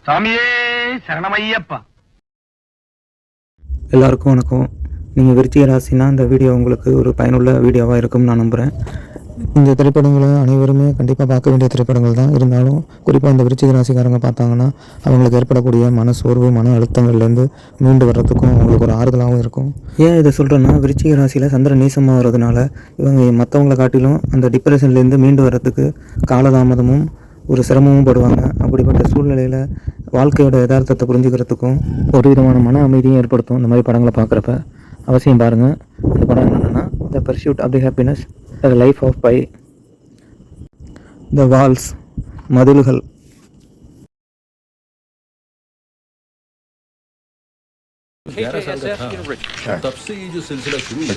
சாமியே சரணமையப்பா. எல்லாருக்கும் வணக்கம். நீங்கள் விருச்சிக ராசினா இந்த வீடியோ உங்களுக்கு ஒரு பயனுள்ள வீடியோவாக இருக்கும்னு நான் நம்புகிறேன். இந்த திரைப்படங்களை அனைவருமே கண்டிப்பாக பார்க்க வேண்டிய திரைப்படங்கள் தான். இருந்தாலும் குறிப்பாக இந்த விருச்சிக ராசிக்காரங்க பார்த்தாங்கன்னா அவங்களுக்கு ஏற்படக்கூடிய மன சோர்வு, மன அழுத்தங்கள்லேருந்து மீண்டு வர்றதுக்கும் அவங்களுக்கு ஒரு ஆறுதலாகவும் இருக்கும். ஏன் இதை சொல்கிறேன்னா, விருச்சிக ராசியில் சந்திரன் நீசமாக வர்றதுனால இவங்க மற்றவங்களை காட்டிலும் அந்த டிப்ரெஷன்லேருந்து மீண்டு வர்றதுக்கு காலதாமதமும் ஒரு சிரமமும் படுவாங்க. அப்படிப்பட்ட சூழ்நிலையில் வாழ்க்கையோட யதார்த்தத்தை புரிஞ்சுக்கிறதுக்கும் ஒரு விதமான மன அமைதியும் ஏற்படுத்தும். இந்த மாதிரி படங்களை பார்க்குறப்ப அவசியம் பாருங்கள். அந்த படம் என்னென்னா the pursuit of the happiness, the life of Pi, the walls, மதில்கள். तब से ये जो सिलसिला शुरू हुआ